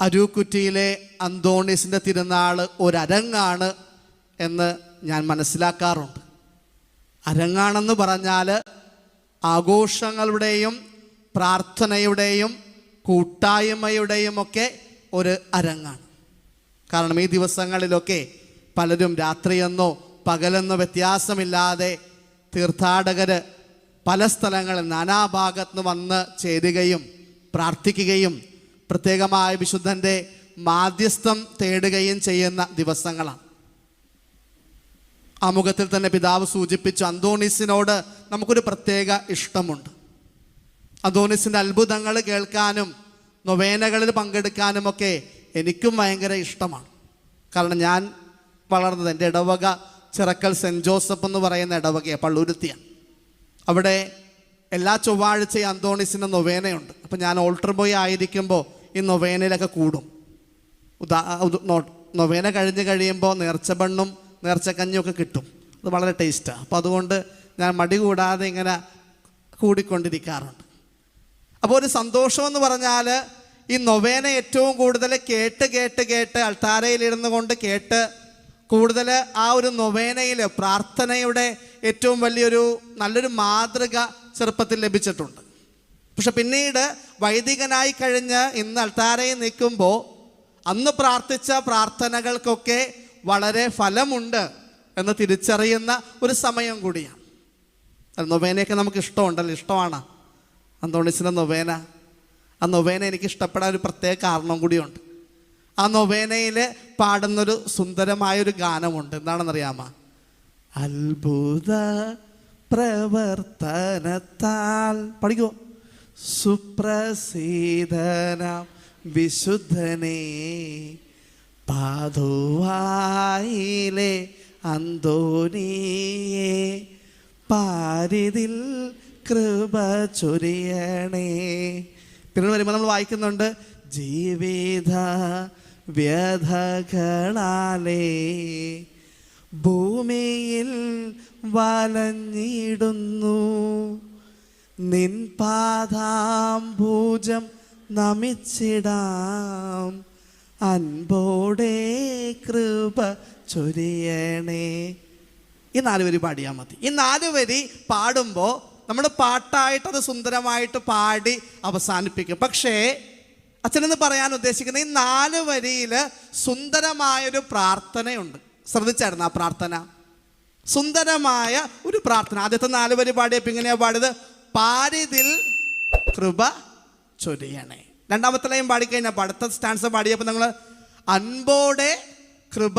അരൂക്കുറ്റിയിലെ അന്തോണീസിൻ്റെ തിരുനാൾ ഒരരങ്ങാണ് എന്ന് ഞാൻ മനസ്സിലാക്കാറുണ്ട്. അരങ്ങാണെന്ന് പറഞ്ഞാൽ ആഘോഷങ്ങളുടെയും പ്രാർത്ഥനയുടെയും കൂട്ടായ്മയുടെയും ഒക്കെ ഒരു അരങ്ങാണ്. കാരണം ഈ ദിവസങ്ങളിലൊക്കെ പലരും രാത്രിയെന്നോ പകലെന്നോ വ്യത്യാസമില്ലാതെ തീർത്ഥാടകർ പല സ്ഥലങ്ങളിൽ നാനാഭാഗത്തുനിന്ന് വന്ന് ചേരുകയും പ്രാർത്ഥിക്കുകയും പ്രത്യേകമായ വിശുദ്ധൻ്റെ മാധ്യസ്ഥം തേടുകയും ചെയ്യുന്ന ദിവസങ്ങളാണ്. ആമുഖത്തിൽ തന്നെ പിതാവ് സൂചിപ്പിച്ചു, അന്തോണീസിനോട് നമുക്കൊരു പ്രത്യേക ഇഷ്ടമുണ്ട്. അന്തോണീസിൻ്റെ അത്ഭുതങ്ങൾ കേൾക്കാനും നൊവേനകളിൽ പങ്കെടുക്കാനുമൊക്കെ എനിക്കും ഭയങ്കര ഇഷ്ടമാണ്. കാരണം ഞാൻ വളർന്നത് എൻ്റെ ഇടവക ചിറക്കൽ സെൻറ്റ് ജോസഫ് എന്ന് പറയുന്ന ഇടവകയാണ്, പള്ളുരുത്തിയാണ്. അവിടെ എല്ലാ ചൊവ്വാഴ്ചയും അന്തോണീസിൻ്റെ നൊവേനയുണ്ട്. അപ്പം ഞാൻ ഓൾട്ടർ ബോയ് ആയിരിക്കുമ്പോൾ ഈ നൊവേനയിലൊക്കെ കൂടും. നൊവേന കഴിഞ്ഞ് കഴിയുമ്പോൾ നേർച്ചബണ്ണും നേർച്ചക്കഞ്ഞും ഒക്കെ കിട്ടും. അത് വളരെ ടേസ്റ്റാണ്. അപ്പോൾ അതുകൊണ്ട് ഞാൻ മടി കൂടാതെ ഇങ്ങനെ കൂടിക്കൊണ്ടിരിക്കാറുണ്ട്. അപ്പോൾ ഒരു സന്തോഷമെന്ന് പറഞ്ഞാൽ ഈ നൊവേന ഏറ്റവും കൂടുതൽ കേട്ട് അൾത്താരയിലിരുന്ന് കൊണ്ട് കേട്ട് കൂടുതൽ ആ ഒരു നൊവേനയിൽ പ്രാർത്ഥനയുടെ ഏറ്റവും വലിയൊരു നല്ലൊരു മാതൃക ചെറുപ്പത്തിൽ ലഭിച്ചിട്ടുണ്ട്. പക്ഷെ പിന്നീട് വൈദികനായി കഴിഞ്ഞ് ഇന്ന് അൾത്താരയിൽ നിൽക്കുമ്പോൾ അന്ന് പ്രാർത്ഥിച്ച പ്രാർത്ഥനകൾക്കൊക്കെ വളരെ ഫലമുണ്ട് എന്ന് തിരിച്ചറിയുന്ന ഒരു സമയം കൂടിയാണ്. നൊവേനയൊക്കെ നമുക്ക് ഇഷ്ടമുണ്ടല്ലോ, ഇഷ്ടമാണ് അന്തോണീസിൻ്റെ നൊവേന. ആ നൊവേന എനിക്ക് ഇഷ്ടപ്പെടാൻ ഒരു പ്രത്യേക കാരണം കൂടിയുണ്ട്. ആ നൊവേനയിൽ പാടുന്നൊരു സുന്ദരമായൊരു ഗാനമുണ്ട്. എന്താണെന്നറിയാമോ? അത്ഭുത പ്രവർത്തനത്താൽ പഠിക്കോ സുപ്രസീതനാം വിശുദ്ധനെ പാതുവായിലെ അന്തോണിയെ പാരിതിൽ കൃപ ചൊരിയണേ. പിന്നെ വരുമ്പോൾ നമ്മൾ വായിക്കുന്നുണ്ട്, ജീവിത വ്യഥകളാലേ ഭൂമിയിൽ വലഞ്ഞിടുന്നു, നിൻ പാദാംബുജം നമിച്ചിടാം, അൻപോടെ കൃപ ചൊരിയണേ. ഈ 4 വരി പാടിയാൽ മതി. ഈ 4 വരി പാടുമ്പോൾ നമ്മൾ പാട്ടായിട്ട് അത് സുന്ദരമായിട്ട് പാടി അവസാനിപ്പിക്കും. പക്ഷേ അച്ഛനെന്ന് പറയാൻ ഉദ്ദേശിക്കുന്ന ഈ 4 വരിയിൽ സുന്ദരമായൊരു പ്രാർത്ഥനയുണ്ട്. ശ്രദ്ധിച്ചായിരുന്നു ആ പ്രാർത്ഥന? സുന്ദരമായ ഒരു പ്രാർത്ഥന. ആദ്യത്തെ 4 വരി പാടിയപ്പോൾ ഇങ്ങനെയാ പാടിയത്, പാരിതിൽ കൃപ ചൊരിയണേ. രണ്ടാമത്തെ ലൈൻ പാടിക്കഴിഞ്ഞപ്പോൾ അടുത്ത സ്റ്റാൻസ പാടിയപ്പോൾ നിങ്ങൾ അൻപോടെ കൃപ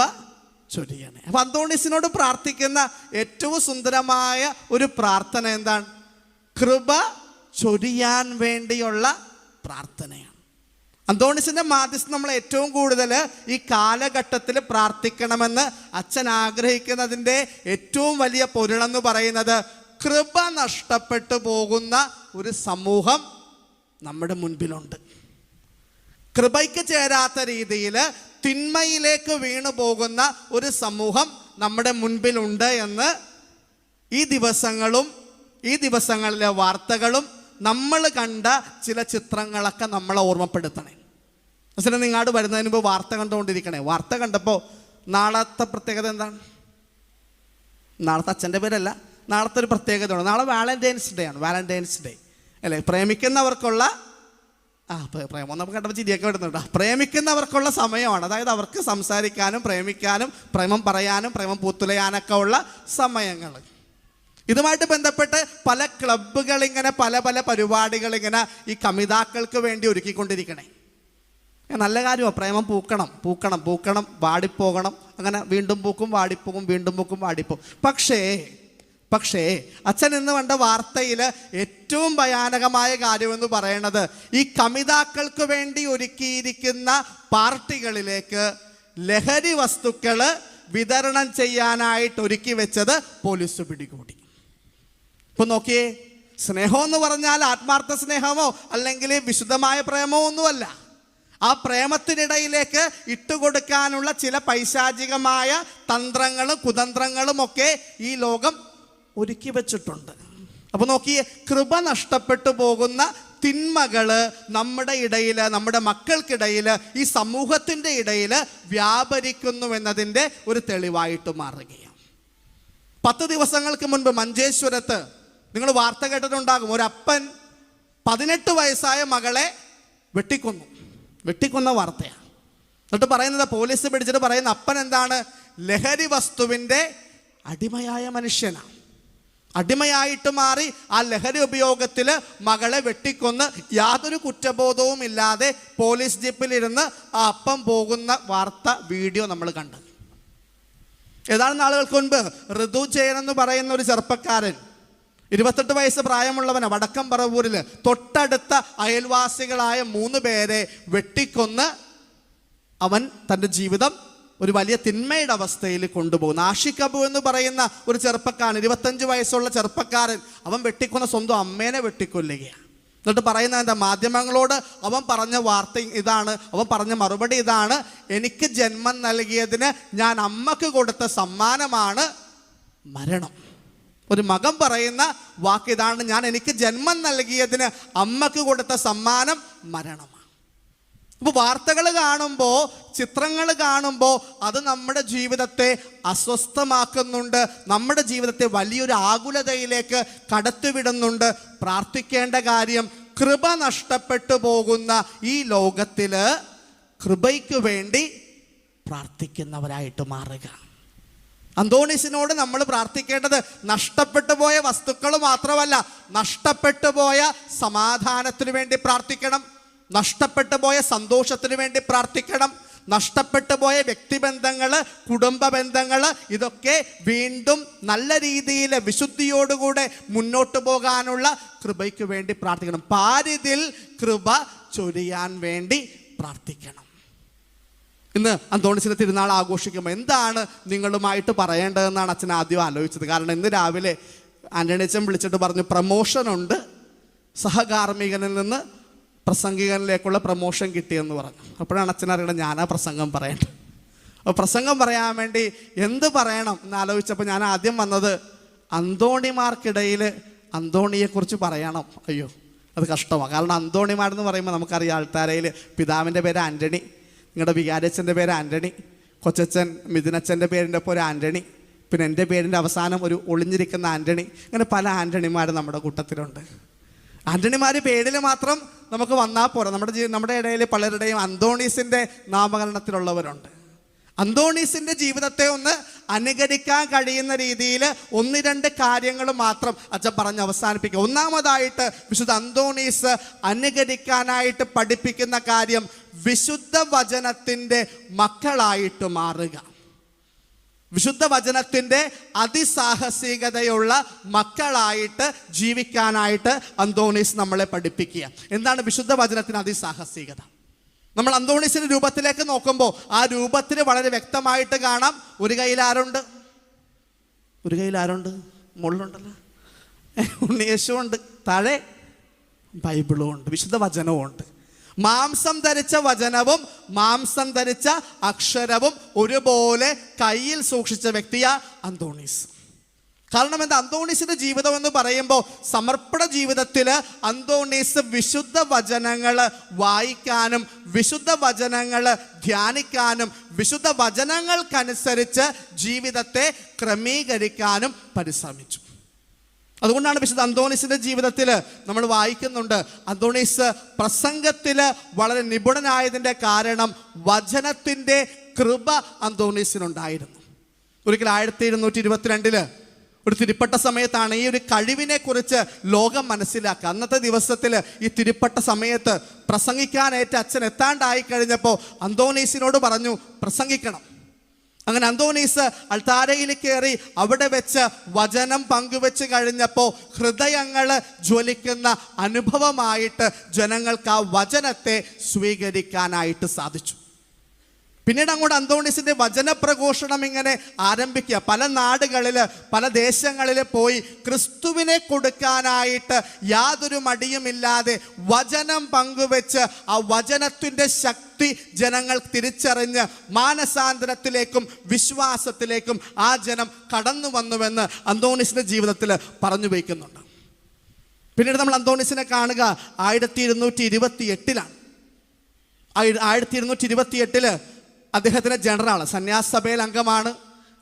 ചൊരിയണേ. അപ്പം അന്തോണീസിനോട് പ്രാർത്ഥിക്കുന്ന ഏറ്റവും സുന്ദരമായ ഒരു പ്രാർത്ഥന എന്താണ്? കൃപ ചൊരിയാൻ വേണ്ടിയുള്ള പ്രാർത്ഥനയാണ്. അന്തോണീസിൻ്റെ മാധ്യസ്ഥം നമ്മൾ ഏറ്റവും കൂടുതൽ ഈ കാലഘട്ടത്തിൽ പ്രാർത്ഥിക്കണമെന്ന് അച്ഛൻ ആഗ്രഹിക്കുന്നതിൻ്റെ ഏറ്റവും വലിയ പൊരുളെന്ന് പറയുന്നത്, കൃപ നഷ്ടപ്പെട്ടു പോകുന്ന ഒരു സമൂഹം നമ്മുടെ മുൻപിലുണ്ട്. കൃപയ്ക്ക് ചേരാത്ത രീതിയിൽ തിന്മയിലേക്ക് വീണു പോകുന്ന ഒരു സമൂഹം നമ്മുടെ മുൻപിലുണ്ട് എന്ന് ഈ ദിവസങ്ങളും ഈ ദിവസങ്ങളിലെ വാർത്തകളും നമ്മൾ കണ്ട ചില ചിത്രങ്ങളൊക്കെ നമ്മളെ ഓർമ്മപ്പെടുത്തണേ. അച്ഛനെ നിങ്ങാട് വരുന്നതിന് മുമ്പ് വാർത്ത കണ്ടുകൊണ്ടിരിക്കണേ. വാർത്ത കണ്ടപ്പോൾ നാളത്തെ പ്രത്യേകത എന്താണ്? നാളത്തെ അച്ഛൻ്റെ പേരല്ല, നാളത്തെ ഒരു പ്രത്യേകതയാണ്. നാളെ വാലന്റൈൻസ് ഡേ ആണ്. വാലന്റൈൻസ് ഡേ അല്ലേ? പ്രേമിക്കുന്നവർക്കുള്ള പ്രേമം നമുക്ക് കണ്ടപ്പോൾ ചിരിയൊക്കെ വരുന്നുണ്ട്. പ്രേമിക്കുന്നവർക്കുള്ള സമയമാണ്. അതായത് അവർക്ക് സംസാരിക്കാനും പ്രേമിക്കാനും പ്രേമം പറയാനും പ്രേമം പൂത്തുലയാനൊക്കെ ഉള്ള സമയങ്ങൾ. ഇതുമായിട്ട് ബന്ധപ്പെട്ട് പല ക്ലബ്ബുകൾ ഇങ്ങനെ പല പരിപാടികൾ ഇങ്ങനെ ഈ കമിതാക്കൾക്ക് വേണ്ടി ഒരുക്കിക്കൊണ്ടിരിക്കണേ. നല്ല കാര്യമാണ്. പ്രേമം പൂക്കണം, വാടിപ്പോകണം. അങ്ങനെ വീണ്ടും പൂക്കും, വാടിപ്പോകും, വീണ്ടും പൂക്കും, വാടിപ്പോകും. പക്ഷേ അച്ഛൻ ഇന്ന് കണ്ട വാർത്തയിൽ ഏറ്റവും ഭയാനകമായ കാര്യമെന്ന് പറയുന്നത്, ഈ കമിതാക്കൾക്ക് വേണ്ടി ഒരുക്കിയിരിക്കുന്ന പാർട്ടികളിലേക്ക് ലഹരി വസ്തുക്കൾ വിതരണം ചെയ്യാനായിട്ട് ഒരുക്കി വെച്ചത് പോലീസ് പിടികൂടി. ഇപ്പം നോക്കിയേ, സ്നേഹമെന്ന് പറഞ്ഞാൽ ആത്മാർത്ഥ സ്നേഹമോ അല്ലെങ്കിൽ വിശുദ്ധമായ പ്രേമോ ഒന്നുമല്ല. ആ പ്രേമത്തിനിടയിലേക്ക് ഇട്ടുകൊടുക്കാനുള്ള ചില പൈശാചികമായ തന്ത്രങ്ങളും കുതന്ത്രങ്ങളും ഒക്കെ ഈ ലോകം ഒരുക്കി വെച്ചിട്ടുണ്ട്. അപ്പോൾ നോക്കിയേ, കൃപ നഷ്ടപ്പെട്ടു പോകുന്ന തിന്മകള് നമ്മുടെ ഇടയിൽ, നമ്മുടെ മക്കൾക്കിടയിൽ, ഈ സമൂഹത്തിൻ്റെ ഇടയിൽ വ്യാപരിക്കുന്നു എന്നതിൻ്റെ ഒരു തെളിവായിട്ട് മാറുകയാണ്. 10 ദിവസങ്ങൾക്ക് മുൻപ് മഞ്ചേശ്വരത്ത് നിങ്ങൾ വാർത്ത കേട്ടിട്ടുണ്ടാകും. ഒരപ്പൻ 18 വയസ്സായ മകളെ വെട്ടിക്കൊന്ന വാർത്തയാണ്. എന്നിട്ട് പറയുന്നത്, പോലീസ് പിടിച്ചിട്ട് പറയുന്ന അപ്പൻ എന്താണ്, ലഹരി വസ്തുവിൻ്റെ അടിമയായ മനുഷ്യനാണ്. അടിമയായിട്ട് മാറി ആ ലഹരി ഉപയോഗത്തിൽ മകളെ വെട്ടിക്കൊന്ന് യാതൊരു കുറ്റബോധവും ഇല്ലാതെ പോലീസ് ജീപ്പിലിരുന്ന് ആ അപ്പം പോകുന്ന വാർത്ത, വീഡിയോ നമ്മൾ കണ്ടത്. ഏതാനും നാളുകൾക്ക് മുൻപ് ഋതു ജയൻ എന്ന് പറയുന്ന ഒരു ചെറുപ്പക്കാരൻ, 28 വയസ്സ് പ്രായമുള്ളവന്, വടക്കം പറവൂരിൽ തൊട്ടടുത്ത അയൽവാസികളായ 3 പേരെ വെട്ടിക്കൊന്ന് അവൻ തൻ്റെ ജീവിതം ഒരു വലിയ തിന്മയുടെ അവസ്ഥയിൽ കൊണ്ടുപോകുന്നു. ആഷിഖ് അബു എന്ന് പറയുന്ന ഒരു ചെറുപ്പക്കാരൻ, 25 വയസ്സുള്ള ചെറുപ്പക്കാരൻ, അവൻ വെട്ടിക്കൊന്ന സ്വന്തം അമ്മേനെ വെട്ടിക്കൊല്ലുകയാണ്. എന്നിട്ട് പറയുന്നത് എന്താ, മാധ്യമങ്ങളോട് അവൻ പറഞ്ഞ വാർത്ത ഇതാണ്, അവൻ പറഞ്ഞ മറുപടി ഇതാണ്: എനിക്ക് ജന്മം നൽകിയതിന് ഞാൻ അമ്മക്ക് കൊടുത്ത സമ്മാനമാണ് മരണം. ഒരു മകൻ പറയുന്ന വാക്ക് ഇതാണ്, എനിക്ക് ജന്മം നൽകിയതിന് അമ്മക്ക് കൊടുത്ത സമ്മാനം മരണമാണ്. അപ്പോൾ വാർത്തകൾ കാണുമ്പോൾ, ചിത്രങ്ങൾ കാണുമ്പോൾ അത് നമ്മുടെ ജീവിതത്തെ അസ്വസ്ഥമാക്കുന്നുണ്ട്, നമ്മുടെ ജീവിതത്തെ വലിയൊരു ആകുലതയിലേക്ക് കടത്തിവിടുന്നുണ്ട്. പ്രാർത്ഥിക്കേണ്ട കാര്യം, കൃപ നഷ്ടപ്പെട്ടു പോകുന്ന ഈ ലോകത്തിൽ കൃപയ്ക്ക് വേണ്ടി പ്രാർത്ഥിക്കുന്നവരായിട്ട് മാറുക. അന്തോണീസിനോട് നമ്മൾ പ്രാർത്ഥിക്കേണ്ടത് നഷ്ടപ്പെട്ടു പോയ വസ്തുക്കൾ മാത്രമല്ല, നഷ്ടപ്പെട്ടു പോയ സമാധാനത്തിന് വേണ്ടി പ്രാർത്ഥിക്കണം, നഷ്ടപ്പെട്ടു പോയ സന്തോഷത്തിന് വേണ്ടി പ്രാർത്ഥിക്കണം, നഷ്ടപ്പെട്ടു പോയ വ്യക്തിബന്ധങ്ങൾ, കുടുംബ ബന്ധങ്ങൾ, ഇതൊക്കെ വീണ്ടും നല്ല രീതിയിൽ വിശുദ്ധിയോടുകൂടെ മുന്നോട്ട് പോകാനുള്ള കൃപയ്ക്ക് വേണ്ടി പ്രാർത്ഥിക്കണം. പാരിതിൽ കൃപ ചൊരിയാൻ വേണ്ടി പ്രാർത്ഥിക്കണം. ഇന്ന് അന്തോണീസിന്റെ തിരുനാൾ ആഘോഷിക്കുമ്പോൾ എന്താണ് നിങ്ങളുമായിട്ട് പറയേണ്ടതെന്നാണ് അച്ഛൻ ആദ്യം ആലോചിച്ചത്. കാരണം ഇന്ന് രാവിലെ ആൻ്റണിയച്ചൻ വിളിച്ചിട്ട് പറഞ്ഞു, പ്രമോഷനുണ്ട്, സഹകാർമ്മികനിൽ നിന്ന് പ്രസംഗികനിലേക്കുള്ള പ്രമോഷൻ കിട്ടിയെന്ന് പറഞ്ഞു. അപ്പോഴാണ് അച്ഛൻ അറിയണം ഞാനാ പ്രസംഗം പറയേണ്ടത്. അപ്പോൾ പ്രസംഗം പറയാൻ വേണ്ടി എന്ത് പറയണം എന്നാലോചിച്ചപ്പോൾ ഞാൻ ആദ്യം വന്നത്, അന്തോണിമാർക്കിടയിൽ അന്തോണിയെക്കുറിച്ച് പറയണം. അയ്യോ, അത് കഷ്ടമാണ്. കാരണം അന്തോണിമാരെന്ന് പറയുമ്പോൾ നമുക്കറിയാം, ആൾത്താരയിൽ പിതാവിൻ്റെ പേര് ആൻ്റണി, നിങ്ങളുടെ വികാരച്ചൻ്റെ പേര് ആൻ്റണി, കൊച്ചച്ഛൻ മിഥുനച്ഛൻ്റെ പേരിൻ്റെ ഒപ്പം ഒരു ആൻ്റണി, പിന്നെ എൻ്റെ പേരിൻ്റെ അവസാനം ഒരു ഒളിഞ്ഞിരിക്കുന്ന ആൻ്റണി. അങ്ങനെ പല ആൻ്റണിമാർ നമ്മുടെ കൂട്ടത്തിലുണ്ട്. ആൻ്റണിമാർ പേരിൽ മാത്രം നമുക്ക് വന്നാൽ പോരാ, നമ്മുടെ ഇടയിൽ പലരുടെയും അന്തോണീസിൻ്റെ നാമകരണത്തിലുള്ളവരുണ്ട്. അന്തോണീസിൻ്റെ ജീവിതത്തെ ഒന്ന് അനുകരിക്കാൻ കഴിയുന്ന രീതിയിൽ 1-2 കാര്യങ്ങൾ മാത്രം അച്ഛൻ പറഞ്ഞ് അവസാനിപ്പിക്കുക. ഒന്നാമതായിട്ട് വിശുദ്ധ അന്തോണീസ് അനുകരിക്കാനായിട്ട് പഠിപ്പിക്കുന്ന കാര്യം, വിശുദ്ധ വചനത്തിൻ്റെ മക്കളായിട്ട് മാറുക. വിശുദ്ധ വചനത്തിൻ്റെ അതിസാഹസികതയുള്ള മക്കളായിട്ട് ജീവിക്കാനായിട്ട് അന്തോണീസ് നമ്മളെ പഠിപ്പിക്കുക. എന്താണ് വിശുദ്ധ വചനത്തിന് അതിസാഹസികത? നമ്മൾ അന്തോണീസിന്റെ രൂപത്തിലേക്ക് നോക്കുമ്പോൾ ആ രൂപത്തിന് വളരെ വ്യക്തമായിട്ട് കാണാം. ഒരു കയ്യിൽ ആരുണ്ട്? മുള്ളുണ്ടല്ലോ, ഉണ്ണിയേശുണ്ട്, താഴെ ബൈബിളും ഉണ്ട്, വിശുദ്ധ വചനവും ഉണ്ട്. മാംസം ധരിച്ച വചനവും മാംസം ധരിച്ച അക്ഷരവും ഒരുപോലെ കയ്യിൽ സൂക്ഷിച്ച വ്യക്തിയാ അന്തോണീസ്. കാരണം എന്താ, അന്തോണീസിന്റെ ജീവിതം എന്ന് പറയുമ്പോൾ സമർപ്പണ ജീവിതത്തിൽ അന്തോണീസ് വിശുദ്ധ വചനങ്ങൾ വായിക്കാനും വിശുദ്ധ വചനങ്ങൾ ധ്യാനിക്കാനും വിശുദ്ധ വചനങ്ങൾക്കനുസരിച്ച് ജീവിതത്തെ ക്രമീകരിക്കാനും പരിശ്രമിച്ചു. അതുകൊണ്ടാണ് വിശുദ്ധ അന്തോണീസിന്റെ ജീവിതത്തിൽ നമ്മൾ വായിക്കുന്നുണ്ട്, അന്തോണീസ് പ്രസംഗത്തിൽ വളരെ നിപുണനായതിൻ്റെ കാരണം വചനത്തിൻ്റെ കൃപ അന്തോണീസിനുണ്ടായിരുന്നു. ഒരിക്കൽ 1722 ഒരു തിരുപ്പട്ട സമയത്താണ് ഈ ഒരു കഴിവിനെ കുറിച്ച് ലോകം മനസ്സിലാക്കുക. അന്നത്തെ ദിവസത്തിൽ ഈ തിരുപ്പട്ട സമയത്ത് പ്രസംഗിക്കാനേറ്റ അച്ഛൻ എത്താണ്ടായി കഴിഞ്ഞപ്പോൾ അന്തോണീസിനോട് പറഞ്ഞു പ്രസംഗിക്കണം. അങ്ങനെ അന്തോണീസ് അൾത്താരയിൽ കയറി അവിടെ വെച്ച് വചനം പങ്കുവെച്ച് കഴിഞ്ഞപ്പോൾ ഹൃദയങ്ങൾ ജ്വലിക്കുന്ന അനുഭവമായിട്ട് ജനങ്ങൾക്ക് ആ വചനത്തെ സ്വീകരിക്കാനായിട്ട് സാധിച്ചു. പിന്നീട് അങ്ങോട്ട് അന്തോണീസിന്റെ വചനപ്രഘോഷണം ഇങ്ങനെ ആരംഭിക്കുക. പല നാടുകളിൽ പല ദേശങ്ങളിൽ പോയി ക്രിസ്തുവിനെ കൊടുക്കാനായിട്ട് യാതൊരു മടിയുമില്ലാതെ വചനം പങ്കുവെച്ച് ആ വചനത്തിൻ്റെ ശക്തി ജനങ്ങൾ തിരിച്ചറിഞ്ഞ് മാനസാന്തരത്തിലേക്കും വിശ്വാസത്തിലേക്കും ആ ജനം കടന്നു വന്നുവെന്ന് അന്തോണീസിന്റെ ജീവിതത്തിൽ പറഞ്ഞു വയ്ക്കുന്നുണ്ട്. പിന്നീട് നമ്മൾ അന്തോണീസിനെ കാണുക 1228 1228 അദ്ദേഹത്തിൻ്റെ ജനറാൾ, സന്യാസ സഭയിൽ അംഗമാണ്.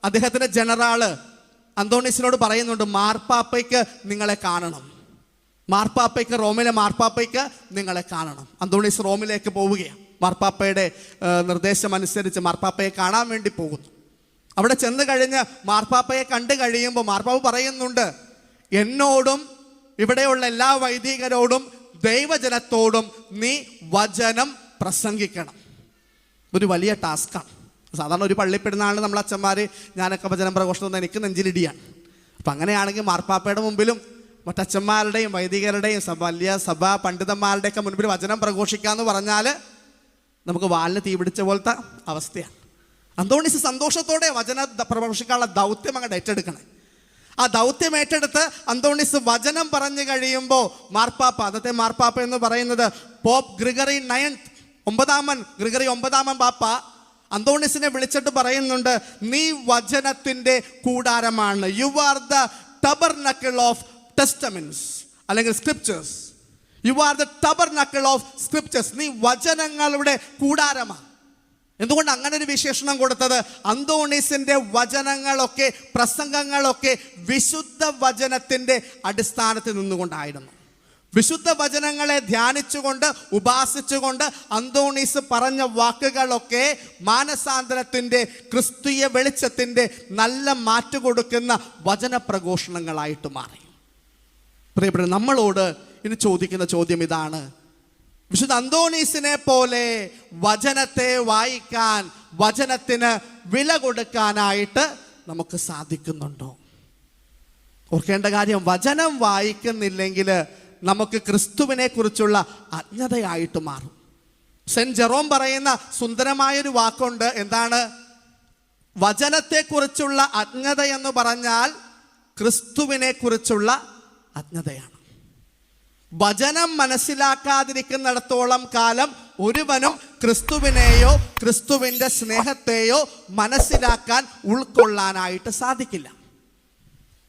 അദ്ദേഹത്തിൻ്റെ ജനറാള് അന്തോണീസിനോട് പറയുന്നുണ്ട്, മാർപ്പാപ്പയ്ക്ക് നിങ്ങളെ കാണണം, മാർപ്പാപ്പയ്ക്ക്, റോമിലെ മാർപ്പാപ്പയ്ക്ക് നിങ്ങളെ കാണണം. അന്തോണീസ് റോമിലേക്ക് പോവുകയാണ്. മാർപ്പാപ്പയുടെ നിർദ്ദേശമനുസരിച്ച് മാർപ്പാപ്പയെ കാണാൻ വേണ്ടി പോകുന്നു. അവിടെ ചെന്ന് കഴിഞ്ഞ് മാർപ്പാപ്പയെ കണ്ടു കഴിയുമ്പോൾ മാർപ്പാപ്പ പറയുന്നുണ്ട്, എന്നോടും ഇവിടെയുള്ള എല്ലാ വൈദികരോടും ദൈവജനത്തോടും നീ വചനം പ്രസംഗിക്കണം. ഒരു വലിയ ടാസ്ക്കാണ്. സാധാരണ ഒരു പള്ളിപ്പെരുന്നാളിന് നമ്മൾ അച്ഛന്മാർ ഞാനൊക്കെ വചനം പ്രഘോഷണം എനിക്ക് നെഞ്ചിലിടിയാണ്. അപ്പം അങ്ങനെയാണെങ്കിൽ മാർപ്പാപ്പയുടെ മുമ്പിലും മറ്റച്ഛന്മാരുടെയും വൈദികരുടെയും വലിയ സഭാ പണ്ഡിതന്മാരുടെയൊക്കെ മുൻപിൽ വചനം പ്രഘോഷിക്കാമെന്ന് പറഞ്ഞാൽ നമുക്ക് വാലിന് തീ പിടിച്ച പോലത്തെ അവസ്ഥയാണ്. അന്തോണീസ് സന്തോഷത്തോടെ വചന പ്രഘോഷിക്കാനുള്ള ദൗത്യം അങ്ങോട്ട് ഏറ്റെടുക്കണേ. ആ ദൗത്യം ഏറ്റെടുത്ത് അന്തോണീസ് വചനം പറഞ്ഞു കഴിയുമ്പോൾ മാർപ്പാപ്പ, അന്നത്തെ മാർപ്പാപ്പ എന്ന് പറയുന്നത് പോപ്പ് ഗ്രിഗറി 9 പാപ്പ അന്തോണീസിനെ വിളിച്ചിട്ട് പറയുന്നുണ്ട്, നീ വചനത്തിൻ്റെ കൂടാരമാണ്. You are the tabernacle of testaments അല്ലെങ്കിൽ scriptures. You are the tabernacle of scriptures. നീ വചനങ്ങളുടെ കൂടാരമാണ്. എന്തുകൊണ്ട് അങ്ങനെ ഒരു വിശേഷണം കൊടുത്തത്? അന്തോണീസിന്റെ വചനങ്ങളൊക്കെ, പ്രസംഗങ്ങളൊക്കെ വിശുദ്ധ വചനത്തിന്റെ അടിസ്ഥാനത്തിൽ നിന്നുകൊണ്ടായിരുന്നു. വിശുദ്ധ വചനങ്ങളെ ധ്യാനിച്ചുകൊണ്ട് ഉപാസിച്ചുകൊണ്ട് അന്തോണീസ് പറഞ്ഞ വാക്കുകളൊക്കെ മാനസാന്തരത്തിന്റെ, ക്രിസ്തീയ വെളിച്ചത്തിന്റെ നല്ല മാറ്റു കൊടുക്കുന്ന വചനപ്രഘോഷണങ്ങളായിട്ട് മാറി. പ്രിയപ്പെട്ട, നമ്മളോട് ഇനി ചോദിക്കുന്ന ചോദ്യം ഇതാണ്: വിശുദ്ധ അന്തോണീസിനെ പോലെ വചനത്തെ വായിക്കാൻ, വചനത്തിന് വില കൊടുക്കാനായിട്ട് നമുക്ക് സാധിക്കുന്നുണ്ടോ? ഓർക്കേണ്ട കാര്യം, വചനം വായിക്കുന്നില്ലെങ്കിൽ നമുക്ക് ക്രിസ്തുവിനെ കുറിച്ചുള്ള അജ്ഞതയായിട്ട് മാറും. സെന്റ് ജെറോം പറയുന്ന സുന്ദരമായൊരു വാക്കുണ്ട്. എന്താണ്? വചനത്തെക്കുറിച്ചുള്ള അജ്ഞത എന്ന് പറഞ്ഞാൽ ക്രിസ്തുവിനെ കുറിച്ചുള്ള അജ്ഞതയാണ്. വചനം മനസ്സിലാക്കാതിരിക്കുന്നിടത്തോളം കാലം ഒരുവനും ക്രിസ്തുവിനെയോ ക്രിസ്തുവിൻ്റെ സ്നേഹത്തെയോ മനസ്സിലാക്കാൻ, ഉൾക്കൊള്ളാനായിട്ട് സാധിക്കില്ല.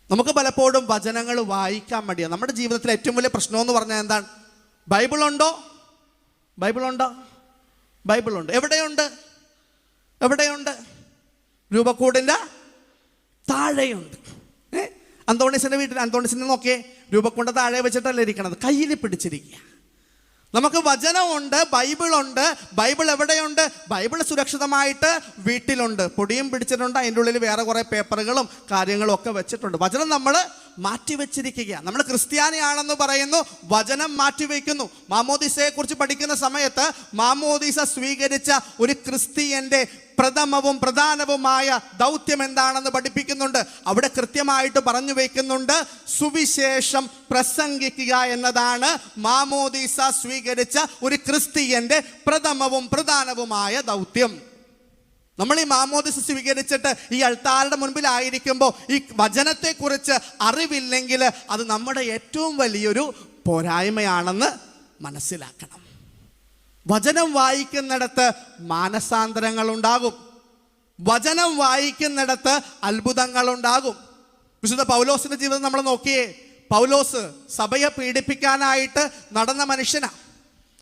നമുക്ക് പലപ്പോഴും വചനങ്ങൾ വായിക്കാൻ മടിയാണ്. നമ്മുടെ ജീവിതത്തിലെ ഏറ്റവും വലിയ പ്രശ്നമെന്ന് പറഞ്ഞാൽ എന്താണ്? ബൈബിളുണ്ടോ? ബൈബിളുണ്ടോ? ബൈബിളുണ്ട്. എവിടെയുണ്ട്? എവിടെയുണ്ട്? രൂപക്കൂടിൻ്റെ താഴെയുണ്ട്. അന്തോണീസിൻ്റെ വീട്ടിൽ അന്തോണീസിനെ നോക്കിയേ, രൂപക്കൂടിൻ്റെ താഴെ വെച്ചിട്ടല്ല ഇരിക്കണത്, കയ്യിൽ പിടിച്ചിരിക്കുക. നമുക്ക് വചനമുണ്ട്, ബൈബിളുണ്ട്. ബൈബിൾ എവിടെയുണ്ട്? ബൈബിൾ സുരക്ഷിതമായിട്ട് വീട്ടിലുണ്ട്. പൊടിയും പിടിച്ചിട്ടുണ്ട്, അതിൻ്റെ ഉള്ളിൽ വേറെ കുറേ പേപ്പറുകളും കാര്യങ്ങളും ഒക്കെ വെച്ചിട്ടുണ്ട്. വചനം നമ്മൾ മാറ്റിവെച്ചിരിക്കുക. നമ്മൾ ക്രിസ്ത്യാനിയാണെന്ന് പറയുന്നു, വചനം മാറ്റിവെക്കുന്നു. മാമോദീസയെ കുറിച്ച് പഠിക്കുന്ന സമയത്ത് മാമോദീസ സ്വീകരിച്ച ഒരു ക്രിസ്ത്യൻ്റെ പ്രഥമവും പ്രധാനവുമായ ദൗത്യം എന്താണെന്ന് പഠിപ്പിക്കുന്നുണ്ട്. അവിടെ കൃത്യമായിട്ട് പറഞ്ഞു വയ്ക്കുന്നുണ്ട്, സുവിശേഷം പ്രസംഗിക്കുക എന്നതാണ് മാമോദീസ സ്വീകരിച്ച ഒരു ക്രിസ്ത്യൻ്റെ പ്രഥമവും പ്രധാനവുമായ ദൗത്യം. നമ്മൾ ഈ മാമോദീസ സ്വീകരിച്ചിട്ട് ഈ അൾത്താരുടെ മുൻപിലായിരിക്കുമ്പോൾ ഈ വചനത്തെക്കുറിച്ച് അറിവില്ലെങ്കിൽ അത് നമ്മുടെ ഏറ്റവും വലിയൊരു പോരായ്മയാണെന്ന് മനസ്സിലാക്കണം. വചനം വായിക്കുന്നിടത്ത് മാനസാന്തരങ്ങൾ ഉണ്ടാകും. വചനം വായിക്കുന്നിടത്ത് അത്ഭുതങ്ങൾ ഉണ്ടാകും. വിശുദ്ധ പൗലോസിന്റെ ജീവിതം നമ്മൾ നോക്കിയേ. പൗലോസ് സഭയെ പീഡിപ്പിക്കാനായിട്ട് നടന്ന മനുഷ്യനാണ്.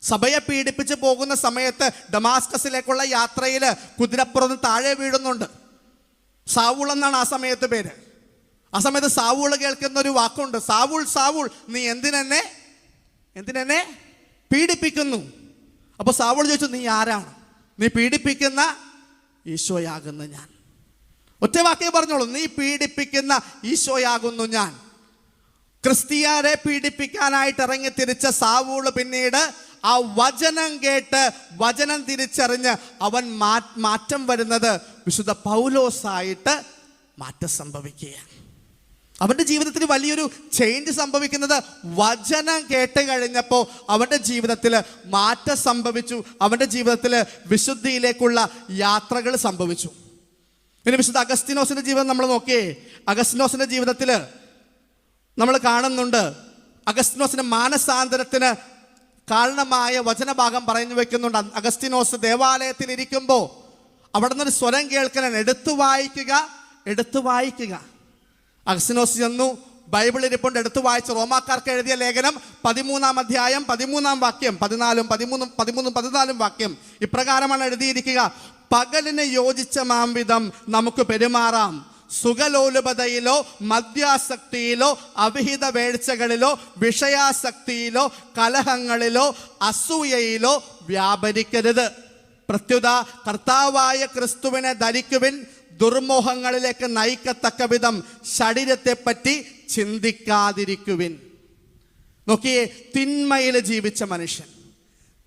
സഭയെ പീഡിപ്പിച്ച് പോകുന്ന സമയത്ത് ഡമാസ്കസിലേക്കുള്ള യാത്രയിൽ കുതിരപ്പുറത്ത് താഴെ വീഴുന്നുണ്ട്. സാവൂൾ എന്നാണ് ആ സമയത്ത് പേര്. ആ സമയത്ത് സാവൂൾ കേൾക്കുന്ന ഒരു വാക്കുണ്ട്, സാവൂൾ സാവൂൾ നീ എന്തിനെന്നെ പീഡിപ്പിക്കുന്നു? അപ്പോൾ സാവൂൾ ചോദിച്ചു, നീ ആരാണ്? നീ പീഡിപ്പിക്കുന്ന ഈശോയാകുന്നു ഞാൻ. ഒറ്റ വാക്കേ പറഞ്ഞോളൂ, നീ പീഡിപ്പിക്കുന്ന ഈശോയാകുന്നു ഞാൻ. ക്രിസ്ത്യാരെ പീഡിപ്പിക്കാനായിട്ട് ഇറങ്ങി തിരിച്ച സാവൂൾ പിന്നീട് ആ വചനം കേട്ട് വചനം തിരിച്ചറിഞ്ഞ് അവൻ മാറ്റം വരുന്നത് വിശുദ്ധ പൗലോസായിട്ട് മാറ്റം സംഭവിക്കുകയാണ്. അവൻ്റെ ജീവിതത്തിൽ വലിയൊരു ചേഞ്ച് സംഭവിക്കുന്നത് വചനം കേട്ട് കഴിഞ്ഞപ്പോൾ അവൻ്റെ ജീവിതത്തിൽ മാറ്റം സംഭവിച്ചു. അവൻ്റെ ജീവിതത്തിൽ വിശുദ്ധിയിലേക്കുള്ള യാത്രകൾ സംഭവിച്ചു. പിന്നെ വിശുദ്ധ അഗസ്തീനോസിൻ്റെ ജീവിതം നമ്മൾ നോക്കിയേ. അഗസ്തീനോസിൻ്റെ ജീവിതത്തിൽ നമ്മൾ കാണുന്നുണ്ട്, അഗസ്തീനോസിൻ്റെ മാനസാന്തരത്തിന് കാരണമായ വചനഭാഗം പറഞ്ഞു വെക്കുന്നുണ്ട്. അഗസ്തീനോസ് ദേവാലയത്തിൽ ഇരിക്കുമ്പോൾ അവിടെ നിന്നൊരു സ്വരം കേൾക്കണം, എടുത്തു വായിക്കുക. അഗസ്തീനോസ് ചെന്നു ബൈബിൾ ഇരിപ്പുണ്ട്, എടുത്തു വായിച്ച് റോമാക്കാർക്ക് എഴുതിയ ലേഖനം 13-ാം അധ്യായം 13-ാം വാക്യം, 14 വാക്യം ഇപ്രകാരമാണ് എഴുതിയിരിക്കുക: പകലിന് യോജിച്ച മാംവിധം നമുക്ക് പെരുമാറാം, സുഖലോലുപതയിലോ മദ്യാസക്തിയിലോ അവിഹിത വേഴ്ചകളിലോ വിഷയാസക്തിയിലോ കലഹങ്ങളിലോ അസൂയയിലോ വ്യാപരിക്കരുത്. പ്രത്യുത കർത്താവായ ക്രിസ്തുവിനെ ധരിക്കുവിൻ, ദുർമോഹങ്ങളിലേക്ക് നയിക്കത്തക്ക വിധം ശരീരത്തെപ്പറ്റി ചിന്തിക്കാതിരിക്കുവിൻ. നോക്കിയേ, തിന്മയിൽ ജീവിച്ച മനുഷ്യൻ,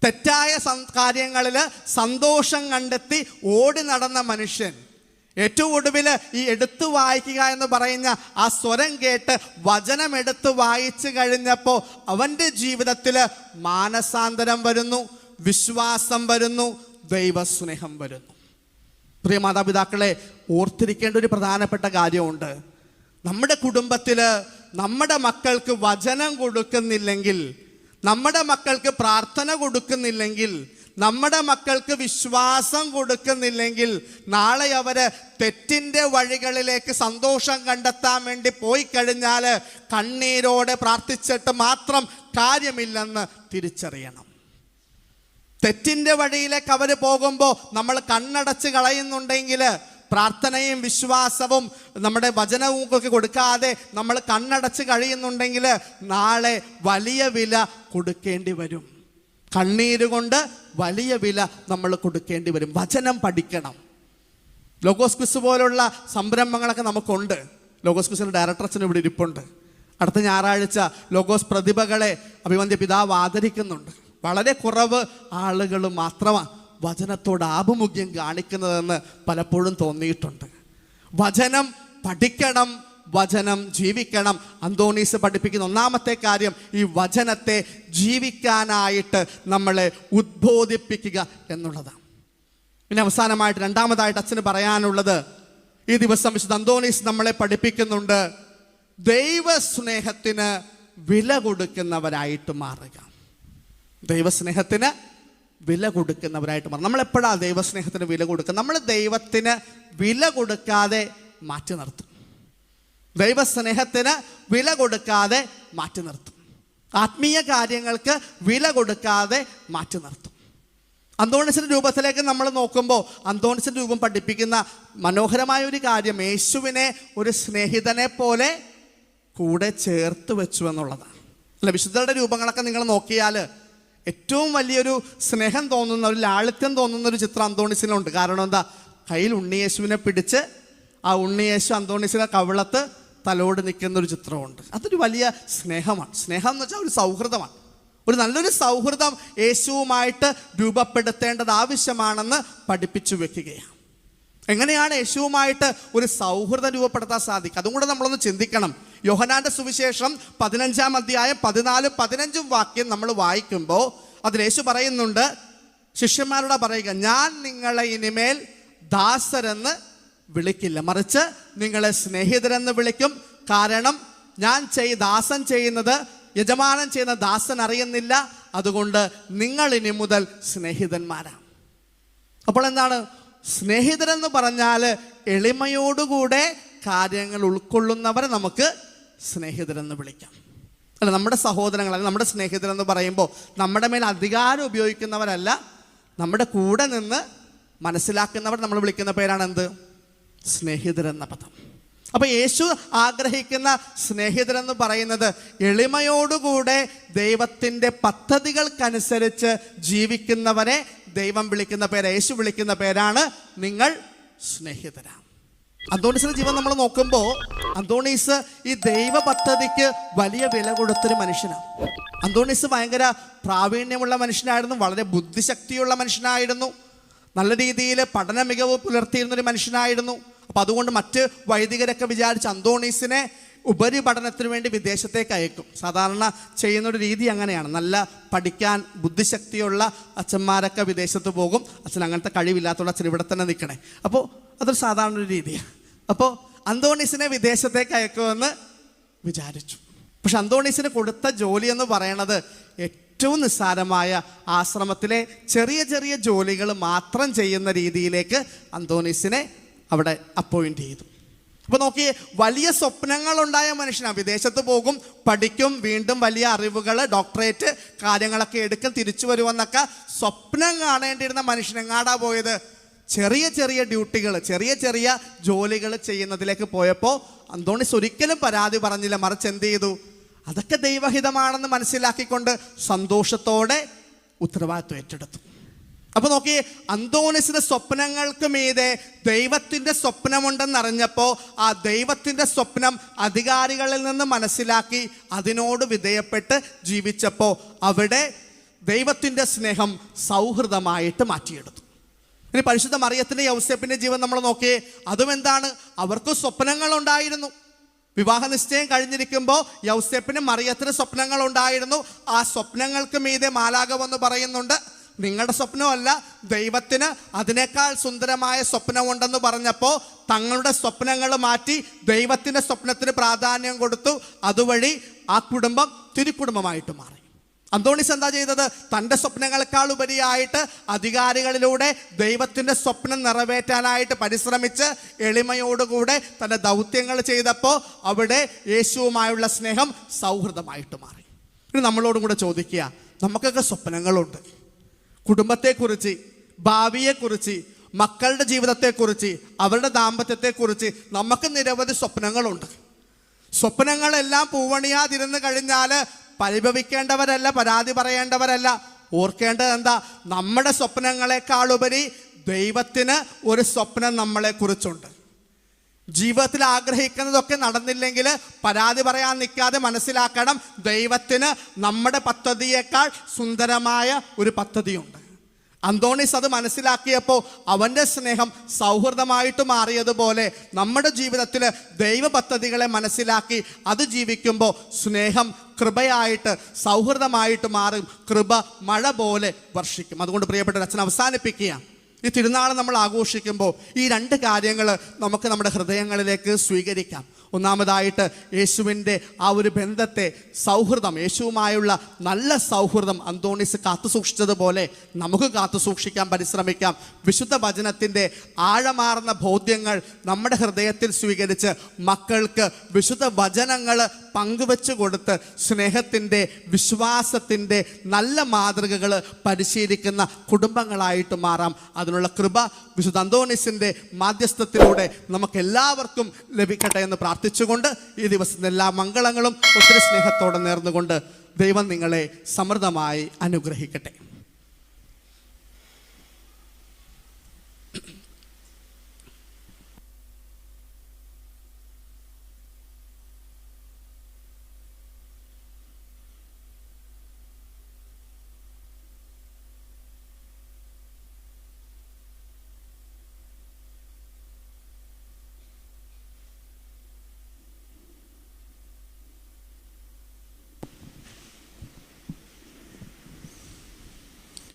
തെറ്റായ കാര്യങ്ങളിൽ സന്തോഷം കണ്ടെത്തി ഓടി നടന്ന മനുഷ്യൻ, ഏറ്റവും ഒടുവിൽ ഈ എടുത്തു വായിക്കുക എന്ന് പറയുന്ന ആ സ്വരം കേട്ട് വചനം എടുത്തു വായിച്ചു കഴിഞ്ഞപ്പോൾ അവൻ്റെ ജീവിതത്തിൽ മാനസാന്തരം വരുന്നു, വിശ്വാസം വരുന്നു, ദൈവസ്നേഹം വരുന്നു. പ്രിയ മാതാപിതാക്കളെ, ഓർത്തിരിക്കേണ്ട ഒരു പ്രധാനപ്പെട്ട കാര്യമുണ്ട്. നമ്മുടെ കുടുംബത്തിൽ നമ്മുടെ മക്കൾക്ക് വചനം കൊടുക്കുന്നില്ലെങ്കിൽ, നമ്മുടെ മക്കൾക്ക് പ്രാർത്ഥന കൊടുക്കുന്നില്ലെങ്കിൽ, നമ്മുടെ മക്കൾക്ക് വിശ്വാസം കൊടുക്കുന്നില്ലെങ്കിൽ, നാളെ അവര് തെറ്റിൻ്റെ വഴികളിലേക്ക് സന്തോഷം കണ്ടെത്താൻ വേണ്ടി പോയി കഴിഞ്ഞാൽ കണ്ണീരോടെ പ്രാർത്ഥിച്ചിട്ട് മാത്രം കാര്യമില്ലെന്ന് തിരിച്ചറിയണം. തെറ്റിൻ്റെ വഴിയിലേക്ക് അവർ പോകുമ്പോൾ നമ്മൾ കണ്ണടച്ച് കളയുന്നുണ്ടെങ്കിൽ, പ്രാർത്ഥനയും വിശ്വാസവും നമ്മുടെ വചനവും ഒക്കെ കൊടുക്കാതെ നമ്മൾ കണ്ണടച്ച് കഴിയുന്നുണ്ടെങ്കിൽ നാളെ വലിയ വില കൊടുക്കേണ്ടി വരും. കണ്ണീര് കൊണ്ട് വലിയ വില നമ്മൾ കൊടുക്കേണ്ടി വരും. വചനം പഠിക്കണം. ലോഗോസ് ക്വിസ് പോലുള്ള സംരംഭങ്ങളൊക്കെ നമുക്കുണ്ട്. ലോഗോസ് ക്വിസിൻ്റെ ഡയറക്ടർ അച്ഛൻ ഇവിടെ ഇരിപ്പുണ്ട്. അടുത്ത ഞായറാഴ്ച ലോഗോസ് പ്രതിഭകളെ അഭിവന്ദ്യ പിതാവ് ആദരിക്കുന്നുണ്ട്. വളരെ കുറവ് ആളുകൾ മാത്രമാണ് വചനത്തോട് ആഭിമുഖ്യം കാണിക്കുന്നതെന്ന് പലപ്പോഴും തോന്നിയിട്ടുണ്ട്. വചനം പഠിക്കണം, വചനം ജീവിക്കണം. അന്തോണീസ് പഠിപ്പിക്കുന്ന ഒന്നാമത്തെ കാര്യം ഈ വചനത്തെ ജീവിക്കാനായിട്ട് നമ്മളെ ഉദ്ബോധിപ്പിക്കുക എന്നുള്ളതാണ്. പിന്നെ അവസാനമായിട്ട് രണ്ടാമതായിട്ട് അച്ഛന് പറയാനുള്ളത്, ഈ ദിവസം വിശുദ്ധ അന്തോണീസ് നമ്മളെ പഠിപ്പിക്കുന്നുണ്ട്, ദൈവസ്നേഹത്തിന് വില കൊടുക്കുന്നവരായിട്ട് മാറുക. ദൈവസ്നേഹത്തിന് വില കൊടുക്കുന്നവരായിട്ട് മാറും. നമ്മളെപ്പോഴാണ് ദൈവസ്നേഹത്തിന് വില കൊടുക്കുക? നമ്മൾ ദൈവത്തിന് വില കൊടുക്കാതെ മാറ്റി നിർത്തും. ദൈവസ്നേഹത്തിന് വില കൊടുക്കാതെ മാറ്റി നിർത്തും. ആത്മീയ കാര്യങ്ങൾക്ക് വില കൊടുക്കാതെ മാറ്റി നിർത്തും. അന്തോണീസിൻ്റെ രൂപത്തിലേക്ക് നമ്മൾ നോക്കുമ്പോൾ അന്തോണീസിൻ്റെ രൂപം പഠിപ്പിക്കുന്ന മനോഹരമായ ഒരു കാര്യം, യേശുവിനെ ഒരു സ്നേഹിതനെ പോലെ കൂടെ ചേർത്ത് വെച്ചു എന്നുള്ളതാണ്. അല്ല, വിശുദ്ധരുടെ രൂപങ്ങളൊക്കെ നിങ്ങൾ നോക്കിയാൽ ഏറ്റവും വലിയൊരു സ്നേഹം തോന്നുന്ന, ഒരു ലാളിത്യം തോന്നുന്ന ഒരു ചിത്രം അന്തോണീസിനുണ്ട്. കാരണം എന്താ? കയ്യിൽ ഉണ്ണിയേശുവിനെ പിടിച്ച് ആ ഉണ്ണിയേശു അന്തോണീസിനെ കവിളത്ത് തലോട് നിൽക്കുന്ന ഒരു ചിത്രമുണ്ട്. അതൊരു വലിയ സ്നേഹമാണ്. സ്നേഹം എന്ന് വെച്ചാൽ ഒരു സൗഹൃദമാണ്. ഒരു നല്ലൊരു സൗഹൃദം യേശുവുമായിട്ട് രൂപപ്പെടുത്തേണ്ടത് ആവശ്യമാണെന്ന് പഠിപ്പിച്ചു വെക്കുകയാണ്. എങ്ങനെയാണ് യേശുവുമായിട്ട് ഒരു സൗഹൃദം രൂപപ്പെടുത്താൻ സാധിക്കുക? അതും കൂടെ നമ്മളൊന്ന് ചിന്തിക്കണം. യോഹന്നാന്റെ സുവിശേഷം 15-ാം അധ്യായം 14-15 വാക്യം നമ്മൾ വായിക്കുമ്പോൾ അതിൽ യേശു പറയുന്നുണ്ട്, ശിഷ്യന്മാരോട് പറയുക, ഞാൻ നിങ്ങളെ ഇനിമേൽ ദാസരെന്ന് വിളിക്കില്ല, മറിച്ച് നിങ്ങളെ സ്നേഹിതരെന്ന് വിളിക്കും. കാരണം ഞാൻ ദാസൻ ചെയ്യുന്നത് യജമാനൻ ചെയ്യുന്ന ദാസൻ അറിയുന്നില്ല, അതുകൊണ്ട് നിങ്ങൾ ഇനി മുതൽ സ്നേഹിതന്മാരാണ്. അപ്പോൾ എന്താണ് സ്നേഹിതരെന്ന് പറഞ്ഞാൽ? എളിമയോടുകൂടെ കാര്യങ്ങൾ ഉൾക്കൊള്ളുന്നവരെ നമുക്ക് സ്നേഹിതരെന്ന് വിളിക്കാം. അല്ല, നമ്മുടെ സഹോദരങ്ങൾ, അല്ലെങ്കിൽ നമ്മുടെ സ്നേഹിതരെന്ന് പറയുമ്പോൾ നമ്മുടെ മേൽ അധികാരം ഉപയോഗിക്കുന്നവരല്ല, നമ്മുടെ കൂടെ നിന്ന് മനസ്സിലാക്കുന്നവർ നമ്മൾ വിളിക്കുന്ന പേരാണ് എന്ത്? സ്നേഹിതരെന്ന പദം. അപ്പോൾ യേശു ആഗ്രഹിക്കുന്ന സ്നേഹിതരെന്ന് പറയുന്നത് എളിമയോടുകൂടെ ദൈവത്തിൻ്റെ പദ്ധതികൾക്കനുസരിച്ച് ജീവിക്കുന്നവരെ ദൈവം വിളിക്കുന്ന പേര്, യേശു വിളിക്കുന്ന പേരാണ് നിങ്ങൾ സ്നേഹിതരാണ്. അന്തോണീസിന്റെ ജീവൻ നമ്മൾ നോക്കുമ്പോൾ അന്തോണീസ് ഈ ദൈവ പദ്ധതിക്ക് വലിയ വില കൊടുത്തൊരു മനുഷ്യനാണ്. അന്തോണീസ് ഭയങ്കര പ്രാവീണ്യമുള്ള മനുഷ്യനായിരുന്നു, വളരെ ബുദ്ധിശക്തിയുള്ള മനുഷ്യനായിരുന്നു, നല്ല രീതിയിൽ പഠന മികവ് പുലർത്തിയിരുന്നൊരു മനുഷ്യനായിരുന്നു. അപ്പം അതുകൊണ്ട് മറ്റ് വൈദികരൊക്കെ വിചാരിച്ച് അന്തോണീസിനെ ഉപരിപഠനത്തിന് വേണ്ടി വിദേശത്തേക്ക് അയക്കും. സാധാരണ ചെയ്യുന്നൊരു രീതി അങ്ങനെയാണ്. നല്ല പഠിക്കാൻ ബുദ്ധിശക്തിയുള്ള അച്ഛന്മാരൊക്കെ വിദേശത്ത് പോകും. അച്ഛൻ അങ്ങനത്തെ കഴിവില്ലാത്തതുകൊണ്ട് അച്ഛൻ ഇവിടെ തന്നെ നിൽക്കണേ. അപ്പോൾ അതൊരു സാധാരണ ഒരു രീതിയാണ്. അപ്പോൾ അന്തോണീസിനെ വിദേശത്തേക്ക് അയക്കുമെന്ന് വിചാരിച്ചു. പക്ഷെ അന്തോണീസിന് കൊടുത്ത ജോലി എന്ന് പറയണത് ഏറ്റവും നിസ്സാരമായ ആശ്രമത്തിലെ ചെറിയ ചെറിയ ജോലികൾ മാത്രം ചെയ്യുന്ന രീതിയിലേക്ക് അന്തോണീസിനെ അവിടെ അപ്പോയിൻ്റ് ചെയ്തു. അപ്പൊ നോക്കിയേ, വലിയ സ്വപ്നങ്ങൾ ഉണ്ടായ മനുഷ്യനാണ്. വിദേശത്ത് പോകും, പഠിക്കും, വീണ്ടും വലിയ അറിവുകൾ, ഡോക്ടറേറ്റ് കാര്യങ്ങളൊക്കെ എടുക്കും, തിരിച്ചു വരുമെന്നൊക്കെ സ്വപ്നം കാണേണ്ടിയിരുന്ന മനുഷ്യനെങ്ങാടാ പോയത്? ചെറിയ ചെറിയ ഡ്യൂട്ടികൾ, ചെറിയ ചെറിയ ജോലികൾ ചെയ്യുന്നതിലേക്ക് പോയപ്പോൾ അന്തോണീസ് ഒരിക്കലും പരാതി പറഞ്ഞില്ല. മറിച്ച് എന്ത് ചെയ്തു? അതൊക്കെ ദൈവഹിതമാണെന്ന് മനസ്സിലാക്കിക്കൊണ്ട് സന്തോഷത്തോടെ ഉത്തരവാദിത്വം ഏറ്റെടുത്തു. അപ്പൊ നോക്കിയേ, അന്തോണീസിന്റെ സ്വപ്നങ്ങൾക്ക് മീതെ ദൈവത്തിന്റെ സ്വപ്നമുണ്ടെന്നറിഞ്ഞപ്പോൾ ആ ദൈവത്തിന്റെ സ്വപ്നം അധികാരികളിൽ നിന്ന് മനസ്സിലാക്കി അതിനോട് വിധേയപ്പെട്ട് ജീവിച്ചപ്പോൾ അവിടെ ദൈവത്തിന്റെ സ്നേഹം സൗഹൃദമായിട്ട് മാറ്റിയെടുത്തു. ഇനി പരിശുദ്ധ മറിയത്തിന്റെ യൗസേപ്പിന്റെ ജീവൻ നമ്മൾ നോക്കിയേ, അതും എന്താണ്? അവർക്ക് സ്വപ്നങ്ങൾ ഉണ്ടായിരുന്നു. വിവാഹ നിശ്ചയം കഴിഞ്ഞിരിക്കുമ്പോൾ യൗസേപ്പിന് മറിയത്തിന് സ്വപ്നങ്ങൾ ഉണ്ടായിരുന്നു. ആ സ്വപ്നങ്ങൾക്ക് മീതെ മാലാഖ വന്ന് പറയുന്നുണ്ട്, നിങ്ങളുടെ സ്വപ്നമല്ല, ദൈവത്തിന് അതിനേക്കാൾ സുന്ദരമായ സ്വപ്നമുണ്ടെന്ന് പറഞ്ഞപ്പോൾ തങ്ങളുടെ സ്വപ്നങ്ങൾ മാറ്റി ദൈവത്തിൻ്റെ സ്വപ്നത്തിന് പ്രാധാന്യം കൊടുത്തു. അതുവഴി ആ കുടുംബം തിരുക്കുടുംബമായിട്ട് മാറി. അന്തോണീസ് എന്താ ചെയ്തത്? തൻ്റെ സ്വപ്നങ്ങളെക്കാൾ ഉപരിയായിട്ട് അധികാരികളിലൂടെ ദൈവത്തിൻ്റെ സ്വപ്നം നിറവേറ്റാനായിട്ട് പരിശ്രമിച്ച് എളിമയോടുകൂടെ തൻ്റെ ദൗത്യങ്ങൾ ചെയ്തപ്പോൾ അവിടെ യേശുവുമായുള്ള സ്നേഹം സൗഹൃദമായിട്ട് മാറി. ഇനി നമ്മളോടും കൂടെ ചോദിക്കുക, നമുക്കൊക്കെ സ്വപ്നങ്ങളുണ്ട്. കുടുംബത്തെക്കുറിച്ച്, ഭാവിയെക്കുറിച്ച്, മക്കളുടെ ജീവിതത്തെക്കുറിച്ച്, അവരുടെ ദാമ്പത്യത്തെക്കുറിച്ച് നമുക്ക് നിരവധി സ്വപ്നങ്ങളുണ്ട്. സ്വപ്നങ്ങളെല്ലാം പൂവണിയാതിരുന്ന് കഴിഞ്ഞാൽ പരിഭവിക്കേണ്ടവരല്ല, പരാതി പറയേണ്ടവരല്ല. ഓർക്കേണ്ടത് എന്താ? നമ്മുടെ സ്വപ്നങ്ങളെക്കാളുപരി ദൈവത്തിന് ഒരു സ്വപ്നം നമ്മളെക്കുറിച്ചുണ്ട്. ജീവിതത്തിൽ ആഗ്രഹിക്കുന്നതൊക്കെ നടന്നില്ലെങ്കിൽ പരാതി പറയാൻ നിൽക്കാതെ മനസ്സിലാക്കണം, ദൈവത്തിന് നമ്മുടെ പദ്ധതിയേക്കാൾ സുന്ദരമായ ഒരു പദ്ധതിയുണ്ട്. അന്തോണീസ് അത് മനസ്സിലാക്കിയപ്പോൾ അവൻ്റെ സ്നേഹം സൗഹൃദമായിട്ട് മാറിയതുപോലെ നമ്മുടെ ജീവിതത്തിൽ ദൈവ പദ്ധതികളെ മനസ്സിലാക്കി അത് ജീവിക്കുമ്പോൾ സ്നേഹം കൃപയായിട്ട് സൗഹൃദമായിട്ട് മാറും. കൃപ മഴ പോലെ വർഷിക്കും. അതുകൊണ്ട് പ്രിയപ്പെട്ട അച്ഛൻ അവസാനിപ്പിക്കുക, ഈ തിരുനാൾ നമ്മൾ ആഘോഷിക്കുമ്പോൾ ഈ രണ്ട് കാര്യങ്ങൾ നമുക്ക് നമ്മുടെ ഹൃദയങ്ങളിലേക്ക് സ്വീകരിക്കാം. ഒന്നാമതായിട്ട് യേശുവിൻ്റെ ആ ഒരു ബന്ധത്തെ, സൗഹൃദം, യേശുവുമായുള്ള നല്ല സൗഹൃദം അന്തോണീസ് കാത്തു സൂക്ഷിച്ചതുപോലെ നമുക്ക് കാത്തു സൂക്ഷിക്കാൻ പരിശ്രമിക്കാം. വിശുദ്ധ വചനത്തിൻ്റെ ആഴമാർന്ന ബോധ്യങ്ങൾ നമ്മുടെ ഹൃദയത്തിൽ സ്വീകരിച്ച് മക്കൾക്ക് വിശുദ്ധ വചനങ്ങൾ പങ്കുവെച്ചു കൊടുത്ത് സ്നേഹത്തിൻ്റെ, വിശ്വാസത്തിൻ്റെ നല്ല മാതൃകകൾ പരിശീലിക്കുന്ന കുടുംബങ്ങളായിട്ട് മാറാം. അതിനുള്ള കൃപ വിശുദ്ധ അന്തോണീസിൻ്റെ മാധ്യസ്ഥത്തിലൂടെ നമുക്ക് എല്ലാവർക്കും ലഭിക്കട്ടെ എന്ന് പ്രാർത്ഥിച്ചുകൊണ്ട് ഈ ദിവസത്തെ എല്ലാ മംഗളങ്ങളും ഒത്തിരി സ്നേഹത്തോടെ നേർന്നുകൊണ്ട് ദൈവം നിങ്ങളെ സമൃദ്ധമായി അനുഗ്രഹിക്കട്ടെ.